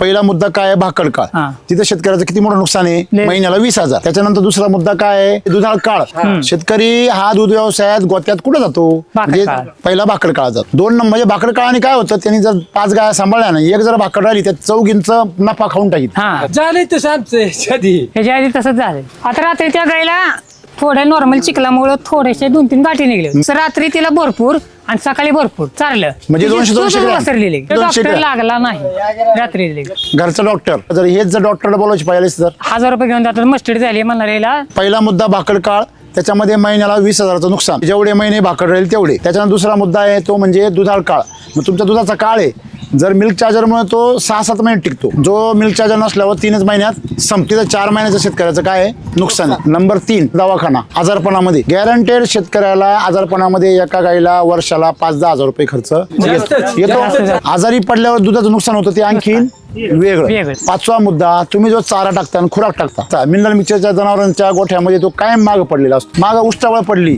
पहिला मुद्दा काय आहे, भाकड काळ. हा. तिथे शेतकऱ्याचं किती मोठं नुकसान आहे, महिन्याला 20,000. त्याच्यानंतर दुसरा मुद्दा काय आहे, दुधाळ काळ. शेतकरी हा दूध व्यवसायात गोत्यात कुठे जातो, म्हणजे काळ. पहिला भाकड काळ जातो. 2 नंबर म्हणजे भाकड काळाने काय होतं, त्यांनी जर 5 गाया सांभाळल्या ना, एक जर भाकड राहिली त्यात 4 नफा खाऊन टाकीत. हा झालंय तसं आमचं आधी. ह्याच्या आधी तसंच झालं. आता रात्री त्या गायला थोड्या नॉर्मल चिखलामुळे थोडेसे 2-3 गाठी निघले. तर रात्री तिला भरपूर आणि सकाळी भरपूर चाललं. म्हणजे 200 ग्रॅम. वसरलेले 200 doctor gram. लागला नाही रात्री दिले. घरचा डॉक्टर जर हेच जर डॉक्टरला बोलायची पाहिजे तर 1000 रुपये घेऊन जातात. मस्टडी झाली म्हणणार याला. पहिला मुद्दा भाकड काळ, त्याच्यामध्ये महिन्याला 20,000चं नुकसान. जेवढे महिने भाकड राहील तेवढे. त्याच्यानंतर दुसरा मुद्दा आहे तो म्हणजे दुधाळ काळ. मग तुमचा दुधाचा काळ आहे, जर मिल्क चार्जरमुळे तो 6-7 महिने टिकतो. जो मिल्क चार्जर नसल्यावर 3च महिन्यात संपते. तर 4 महिन्याचं शेतकऱ्याचं काय आहे, नुकसान आहे. नंबर 3 दवाखाना. आजारपणामध्ये गॅरंटेड शेतकऱ्याला आजारपणामध्ये एका गाईला वर्षाला 5-10 हजार रुपये खर्च येतो. आजारी पडल्यावर दुधाचं नुकसान होतं, ते आणखीन वेगळं. 5वा मुद्दा, तुम्ही जो चारा टाकता आणि खुराक टाकता, मिनरल मिक्सरच्या जनावरांच्या गोठ्यामध्ये तो कायम मागं पडलेला असतो. मागं उष्टावळ पडली,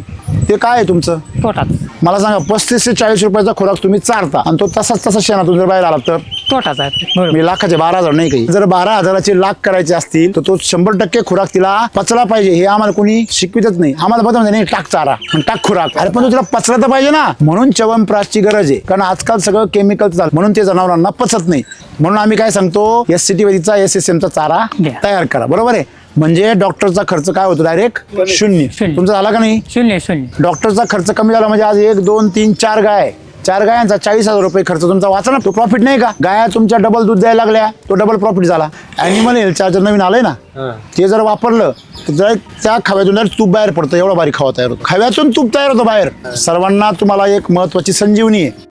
ते काय आहे तुमचं तोटाच. मला सांगा, 35 ते 40 रुपयाचा खुराक तुम्ही चारता आणि तो तसाच शेणातून जर बाहेर आला तर तोटाच आहे. बरोबर. मी लाखाचे 12,000 नाही काही. जर 12,000चे लाख करायचे असतील तर तो 100% खुराक तिला पचला पाहिजे. हे आम्हाला कोणी शिकवितच नाही. आम्हाला पता नाही टाक चारा आणि टाक खुराक. अरे पण तो तिला पचला तर पाहिजे ना. म्हणून च्यवनप्राशची गरज आहे, कारण आजकाल सगळं केमिकल चालतं, म्हणून ते जनावरांना पचत नाही. म्हणून आम्ही काय सांगतो, SCT वैदिकचा SSM चा चारा द्या. तयार करा. बरोबर आहे. म्हणजे डॉक्टरचा खर्च काय होतो, डायरेक्ट शून्य. तुमचा झाला का नाही? 0. डॉक्टरचा खर्च कमी झाला म्हणजे आज 1, 2, 3, 4 गाय, 4 गायांचा 40,000 रुपये खर्च तुमचा वाचला ना. तो प्रॉफिट नाही का? गाया तुमच्या डबल दूध द्यायला लागल्या, तो डबल प्रॉफिट झाला. ॲनिमल हेल्थ चार्जर नवीन आलंय ना, ते जर वापरलं तर जर त्या खव्यातून तूप बाहेर पडतं. एवढा बारीक खवा तयार होतो, खव्यातून तूप तयार होतं बाहेर. सर्वांना तुम्हाला एक महत्वाची संजीवनी आहे.